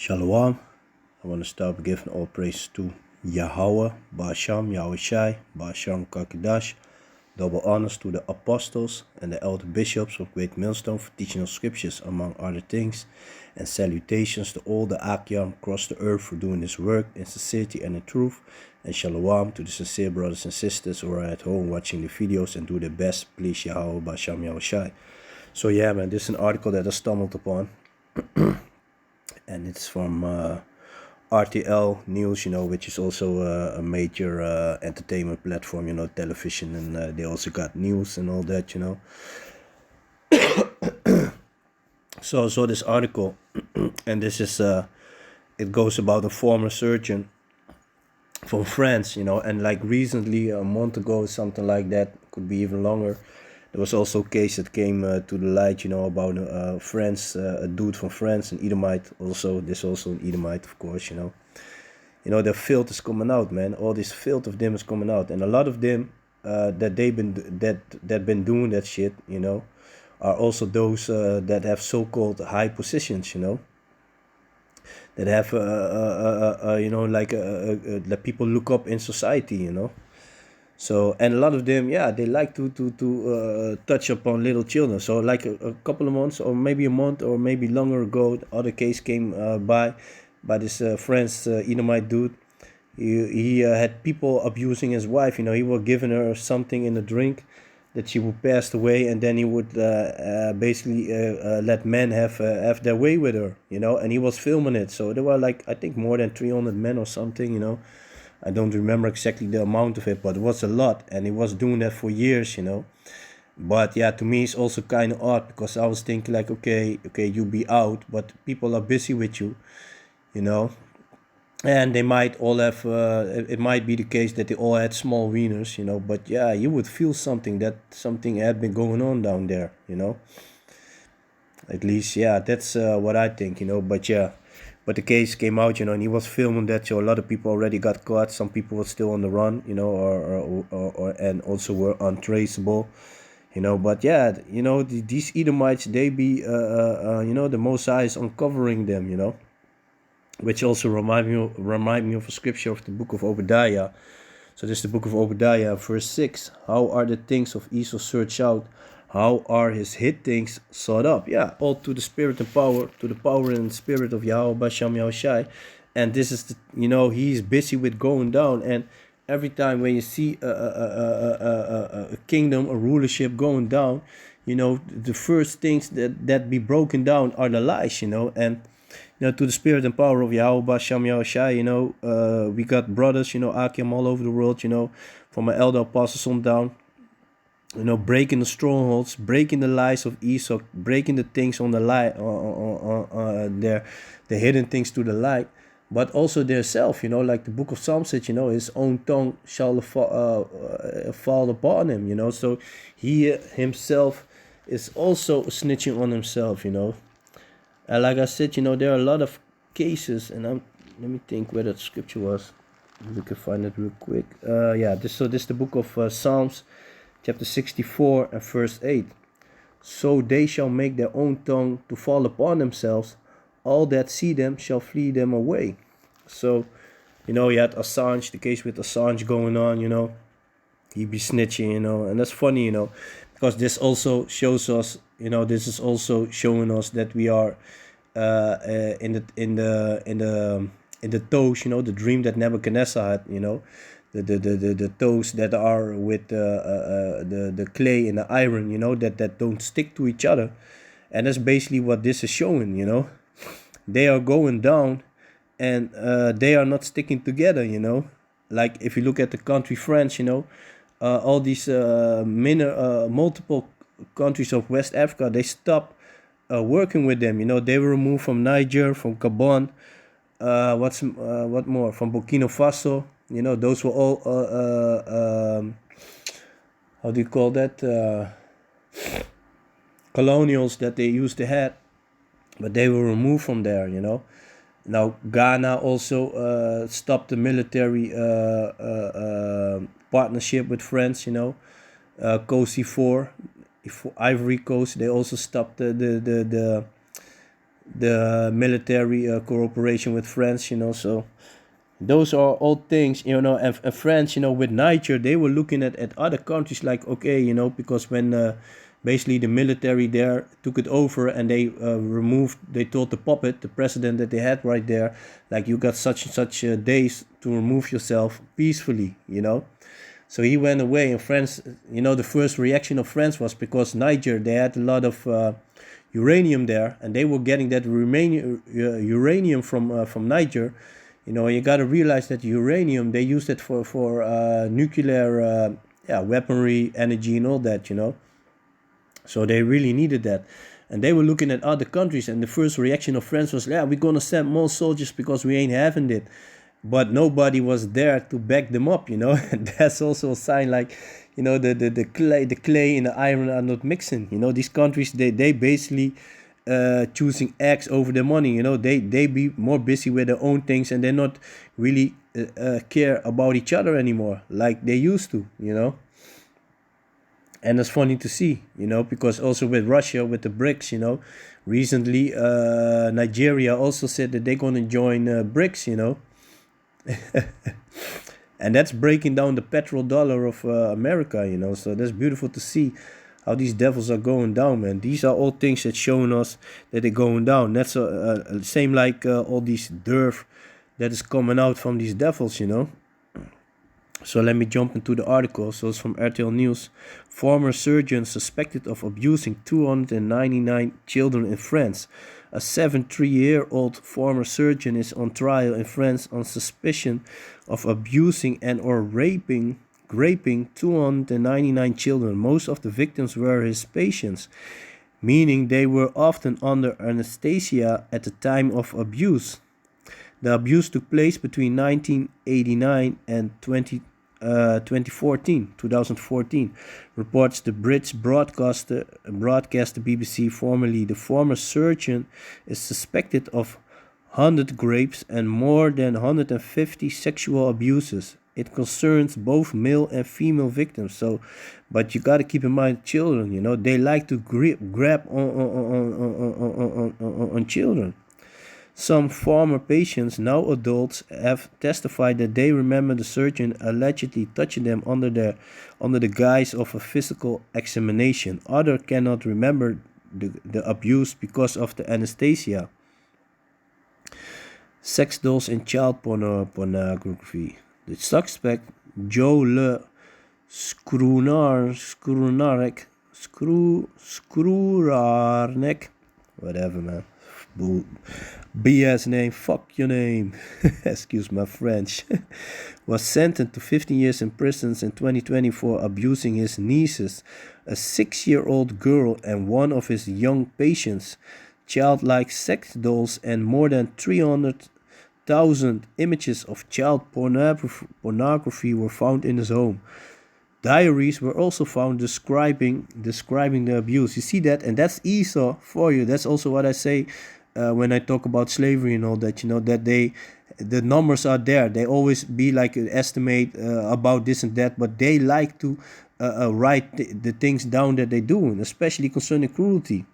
Shalom. I want to start by giving all praise to Yahweh, Ba'asham, Yahweh Shai, Ba'asham Kakidash. Double honors to the apostles and the elder bishops of Great Millstone for teaching us scriptures, among other things. And salutations to all the Akyam across the earth for doing this work in sincerity and in truth. And shalom to the sincere brothers and sisters who are at home watching the videos and do their best. Please, Yahweh, Ba'asham, Yahweh Shai. So yeah, man, this is an article that I stumbled upon. And it's from RTL News, which is also a major entertainment platform, television, and they also got news and all that. So I saw this article, and this is it goes about a former surgeon from France, and like recently, a month ago, something like that, could be even longer. There was also a case that came to the light, about France, a dude from France, an Edomite. Also, this also an Edomite, of course. The filth is coming out, man. All this filth of them is coming out, and a lot of them that been doing that shit, are also those that have so-called high positions, that have that people look up in society, So, and a lot of them, yeah, they like to touch upon little children. So like a couple of months or maybe a month or maybe longer ago, the other case came by this French Edomite dude. He had people abusing his wife. He was giving her something in a drink that she would pass away, and then he would basically let men have their way with her, and he was filming it. So there were like, I think, more than 300 men or something, I don't remember exactly the amount of it, but it was a lot, and he was doing that for years, But yeah, to me, it's also kind of odd because I was thinking like, okay, you be out, but people are busy with you, and they might all have. It might be the case that they all had small wieners, But yeah, you would feel that something had been going on down there, At least, yeah, that's what I think, But yeah. But the case came out, and he was filming that, so a lot of people already got caught. Some people were still on the run, or and also were untraceable, But yeah, these Edomites, they be, the Most High is uncovering them, which also remind me of a scripture of the book of Obadiah. So this is the book of Obadiah, verse 6. How are the things of Esau searched out? How are his hid things sought up? Yeah, all to the spirit and power, to the power and spirit of Yahweh Basham Yahushai. And this is, he's busy with going down. And every time when you see a kingdom, a rulership going down, the first things that be broken down are the lies, and to the spirit and power of Yahweh Basham Yahushai, we got brothers, Akim all over the world, from my elder apostles on down, breaking the strongholds, breaking the lies of Esau, breaking the things on the light, the hidden things to the light, but also their self, like the book of Psalms said, his own tongue shall fall upon him, so he himself is also snitching on himself, And like I said, there are a lot of cases, and let me think where that scripture was. We can find it real quick. This is the book of Psalms, chapter 64 and verse 8. So they shall make their own tongue to fall upon themselves. All that see them shall flee them away. So, you had Assange, the case with Assange going on, he be snitching, and that's funny, because this also shows us, this is also showing us that we are in the toes, the dream that Nebuchadnezzar had, the toes that are with the clay and the iron, that don't stick to each other, and that's basically what this is showing, They are going down, and they are not sticking together, Like if you look at the country France, all these multiple countries of West Africa, they stop working with them. They were removed from Niger, from Gabon, what more, from Burkina Faso. Those were all how do you call that, colonials that they used to have, but they were removed from there. Now Ghana also stopped the military partnership with France. Cote d'Ivoire, Ivory Coast, they also stopped the the military cooperation with France, so those are all things, and France, with Niger, they were looking at other countries like, okay, because when basically the military there took it over and they they told the puppet, the president that they had right there, like, you got such and such days to remove yourself peacefully, So he went away, and France, the first reaction of France was because Niger, they had a lot of uranium there, and they were getting that uranium from Niger. You got to realize that uranium, they used it for nuclear weaponry, energy, and all that, So they really needed that. And they were looking at other countries, and the first reaction of France was, yeah, we're going to send more soldiers because we ain't having it. But nobody was there to back them up, And that's also a sign, like, the clay and the iron are not mixing. These countries, they basically choosing X over the money. They be more busy with their own things, and they're not really care about each other anymore like they used to. And it's funny to see, because also with Russia, with the BRICS, recently Nigeria also said that they're going to join BRICS, and that's breaking down the petrodollar of America, so that's beautiful to see how these devils are going down, man. These are all things that showing us that they're going down. That's same like all these dirt that is coming out from these devils, So let me jump into the article. So it's from RTL News. Former surgeon suspected of abusing 299 children in France. A 73-year-old former surgeon is on trial in France on suspicion of abusing and or raping 299 children. Most of the victims were his patients, meaning they were often under anesthesia at the time of abuse. The abuse took place between 1989 and 2014, reports the British broadcaster BBC. Formerly, the former surgeon is suspected of 100 rapes and more than 150 sexual abuses. It concerns both male and female victims. But you got to keep in mind, children. They like to grab on children. Some former patients, now adults, have testified that they remember the surgeon allegedly touching them under the guise of a physical examination. Others cannot remember the abuse because of the anesthesia. Sex dolls and child pornography. The suspect, Joe Le Scrunarnek, whatever, man. BS name, fuck your name, excuse my French, was sentenced to 15 years in prison in 2020 for abusing his nieces, a 6-year-old girl, and one of his young patients. Childlike sex dolls and more than 300,000 images of child pornography were found in his home. Diaries were also found describing the abuse. You see that, and that's Esau for you. That's also what I say when I talk about slavery and all that. That the numbers are there. They always be like an estimate about this and that, but they like to write the things down that they do, especially concerning cruelty.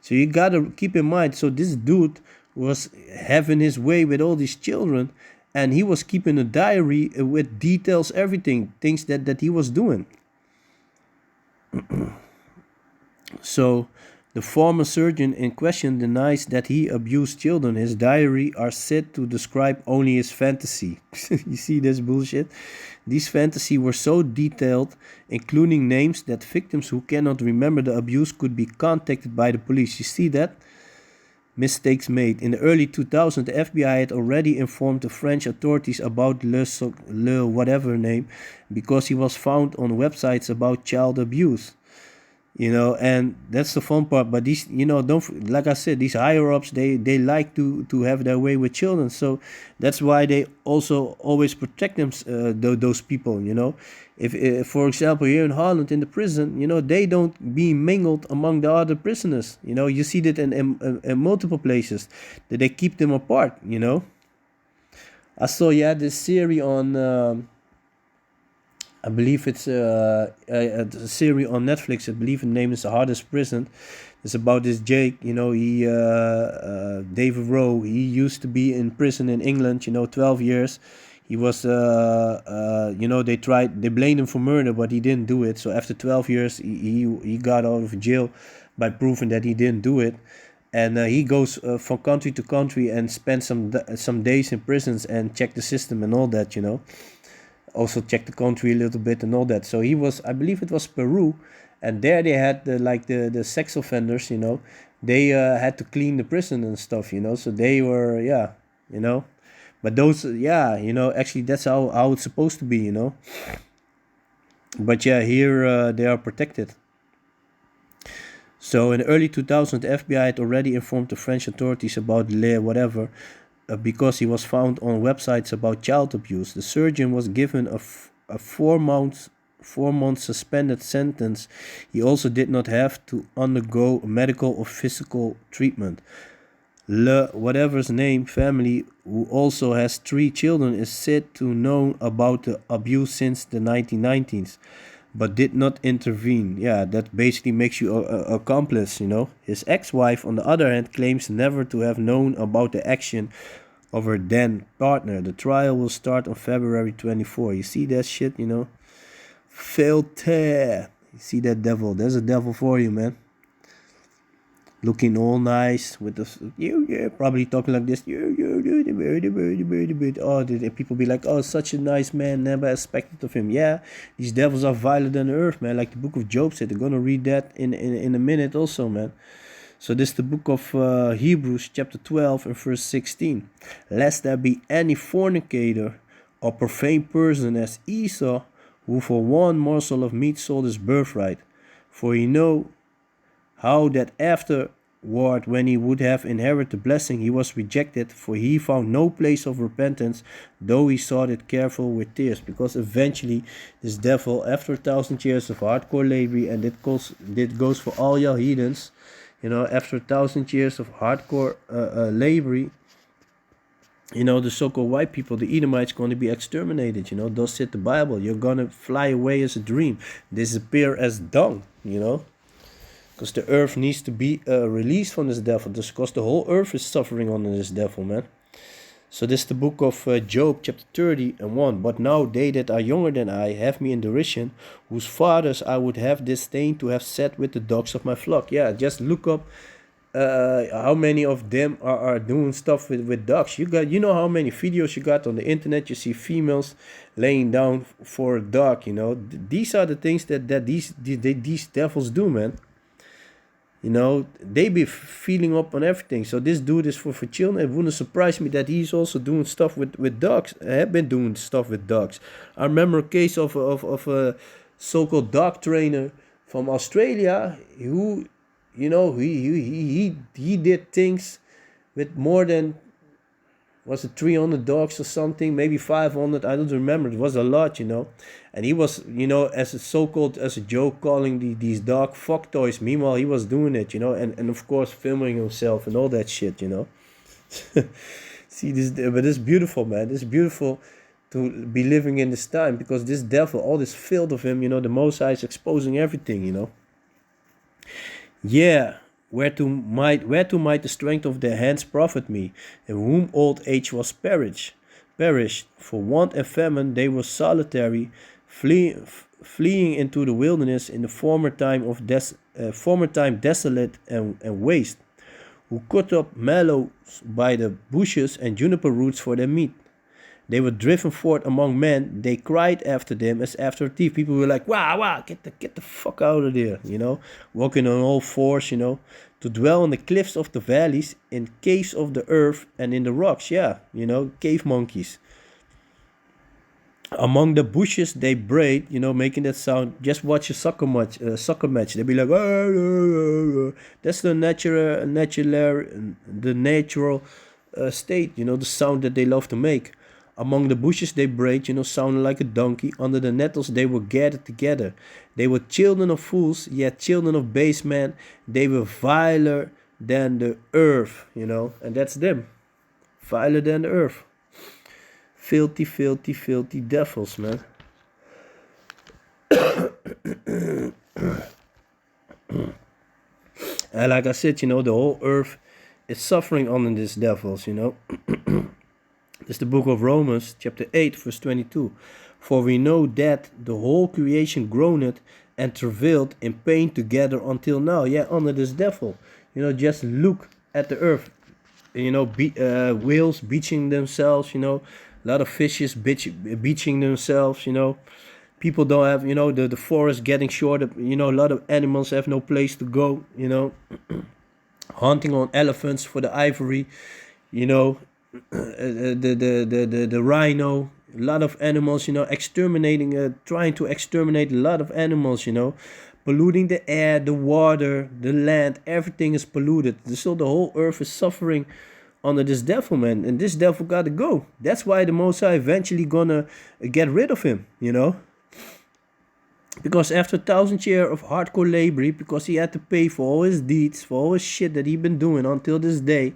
So you gotta keep in mind. So this dude was having his way with all these children, and he was keeping a diary with details, everything, things that he was doing. So the former surgeon in question denies that he abused children. His diary are said to describe only his fantasy. You see this bullshit? These fantasies were so detailed, including names, that victims who cannot remember the abuse could be contacted by the police. You see that? Mistakes made. In the early 2000s, the FBI had already informed the French authorities about Le whatever name, because he was found on websites about child abuse. And that's the fun part. But these, don't, like I said, these higher ups, they like to have their way with children. So that's why they also always protect them, those people. If for example, here in Holland in the prison, they don't be mingled among the other prisoners. You see that in multiple places, that they keep them apart. I saw this series on. I believe it's a series on Netflix. I believe the name is The Hardest Prison. It's about this Jake, David Rowe. He used to be in prison in England, 12 years. He was, they blamed him for murder, but he didn't do it. So after 12 years, he got out of jail by proving that he didn't do it. And he goes from country to country and spends some days in prisons and check the system and all that, Also check the country a little bit and all that. So he was, I believe it was Peru, and there they had the sex offenders, they had to clean the prison and stuff, So they were, But those, actually that's how it's supposed to be, But yeah, here they are protected. So in early 2000, the FBI had already informed the French authorities about Le whatever, because he was found on websites about child abuse. The surgeon was given a 4-month suspended sentence. He also did not have to undergo medical or physical treatment. Le whatever's name family, who also has 3 children, is said to know about the abuse since the 1990s, but did not intervene. Yeah, that basically makes you a accomplice, His ex-wife, on the other hand, claims never to have known about the action of her then partner. The trial will start on February 24. You see that shit, Filter. You see that devil? There's a devil for you, man. Looking all nice with the probably talking like this. Oh, people be like, oh, such a nice man, never expected of him. Yeah, these devils are violent on earth, man. Like the book of Job said. They're gonna read that in a minute also, man. So this is the book of Hebrews chapter 12 and verse 16. Lest there be any fornicator or profane person as Esau, who for one morsel of meat sold his birthright. For you know how that afterward, when he would have inherited the blessing, he was rejected, for he found no place of repentance, though he sought it careful with tears. Because eventually this devil, after 1,000 years of hardcore slavery, and it goes for all your heathens, after 1,000 years of hardcore slavery, the so-called white people, the Edomites, going to be exterminated. Thus said the Bible. You're going to fly away as a dream, disappear as dung, Because the earth needs to be released from this devil. Because the whole earth is suffering under this devil, man. So this is the book of Job, chapter 30 and 1. But now they that are younger than I have me in derision, whose fathers I would have disdained to have set with the dogs of my flock. Yeah, just look up how many of them are doing stuff with dogs. You know how many videos you got on the internet. You see females laying down for a dog. These are the things that these devils do, man. They be feeling up on everything. So this dude is for children. It wouldn't surprise me that he's also doing stuff with dogs. Have been doing stuff with dogs. I remember a case of a so-called dog trainer from Australia who, he did things with more than, was it 300 dogs or something, maybe 500, I don't remember. It was a lot, And he was, as a joke, calling these dog fuck toys. Meanwhile, he was doing it, and of course filming himself and all that shit, See this, but it's beautiful, man. It's beautiful to be living in this time, because this devil, all this filth of him, the Most High is exposing everything, Yeah. Whereto might the strength of their hands profit me, in whom old age was perished. For want and famine they were solitary, fleeing into the wilderness in the former time desolate and waste, who cut up mallows by the bushes and juniper roots for their meat. They were driven forth among men. They cried after them as after a thief. People were like, wow, get the fuck out of there, walking on all fours, to dwell in the cliffs of the valleys, in caves of the earth and in the rocks. Yeah, cave monkeys. Among the bushes they brayed, making that sound. Just watch a soccer match. They'd be like, that's the natural state, the sound that they love to make. Among the bushes they brayed, sounding like a donkey. Under the nettles they were gathered together. They were children of fools, yet children of base men. They were viler than the earth, and that's them. Viler than the earth. Filthy, filthy, filthy devils, man. And like I said, you know, the whole earth is suffering under these devils, you know. It's the book of Romans, chapter 8, verse 22. For we know that the whole creation groaneth and travailed in pain together until now. Yeah, under this devil. You know, just look at the earth. You know, whales beaching themselves, you know. A lot of fishes beaching themselves, you know. People don't have, you know, the forest getting shorter. You know, a lot of animals have no place to go, you know. Hunting on elephants for the ivory, you know. The rhino, a lot of animals, you know, trying to exterminate a lot of animals, you know, polluting the air, the water, the land, everything is polluted. So the whole earth is suffering under this devil, man, and this devil gotta go. That's why the Most High eventually gonna get rid of him, you know, because after 1,000 years of hardcore labor, because he had to pay for all his deeds, for all his shit that he been doing until this day,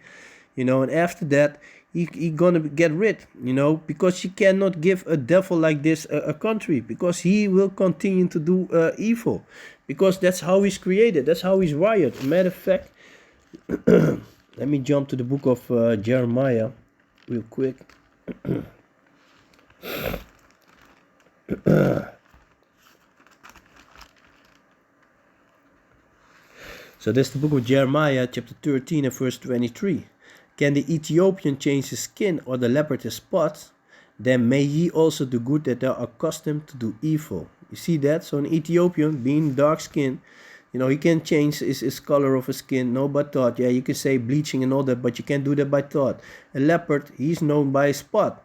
you know, and after that he gonna get rid, you know, because you cannot give a devil like this a country, because he will continue to do evil, because that's how he's created, that's how he's wired. Matter of fact, let me jump to the book of Jeremiah real quick. So that's the book of Jeremiah, chapter 13 and verse 23. Can the Ethiopian change his skin, or the leopard his spots? Then may ye also do good that are accustomed to do evil. You see that? So an Ethiopian, being dark skinned, you know, he can change his color of his skin, no, by thought. Yeah, you can say bleaching and all that, but you can't do that by thought. A leopard, he's known by his spot.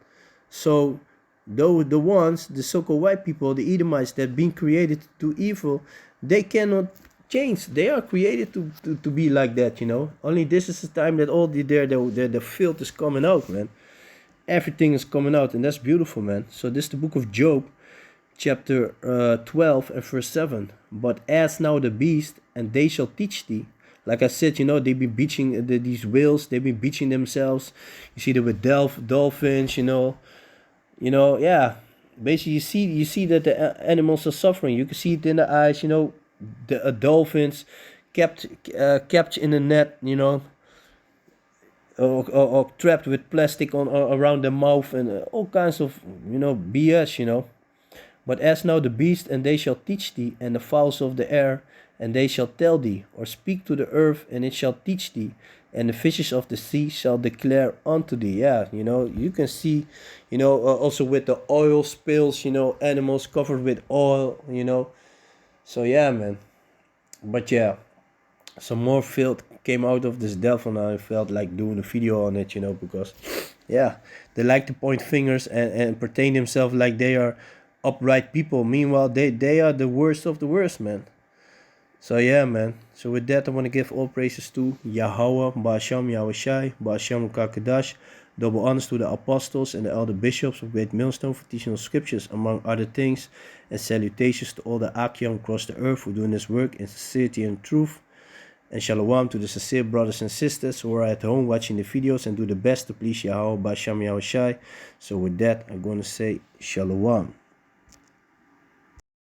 So though the ones, the so-called white people, the Edomites that being created to do evil, they cannot change. They are created to be like that, you know. Only this is the time that all the filth is coming out, man. Everything is coming out, and that's beautiful, man. So this is the book of Job, chapter 12 and verse 7. But ask now the beast, and they shall teach thee. Like I said, you know, they've been beaching these whales, they've been beaching themselves. You see that with dolphins, you know, yeah. Basically, you see that the animals are suffering. You can see it in the eyes, you know. The dolphins kept in a net, you know, or trapped with plastic on around their mouth, and all kinds of, you know, BS, you know. But ask now the beast, and they shall teach thee, and the fowls of the air, and they shall tell thee, or speak to the earth, and it shall teach thee, and the fishes of the sea shall declare unto thee. Yeah, you know, you can see, you know, also with the oil spills, you know, animals covered with oil, you know. So yeah, man. But yeah, some more filth came out of this devil. Now I felt like doing a video on it, you know, because yeah, they like to point fingers and pertain themselves like they are upright people. Meanwhile, they are the worst of the worst, man. So yeah, man. So with that, I want to give all praises to Yahweh, Ba'asham Yahushai, Ba'asham Kakadash. Double honors to the apostles and the elder bishops of Great Millstone for teaching the scriptures, among other things. And salutations to all the Akim across the earth for doing this work in sincerity and truth. And shalom to the sincere brothers and sisters who are at home watching the videos and do the best to please Yahweh, Ba'asham Yahushai. So with that, I'm going to say shalom.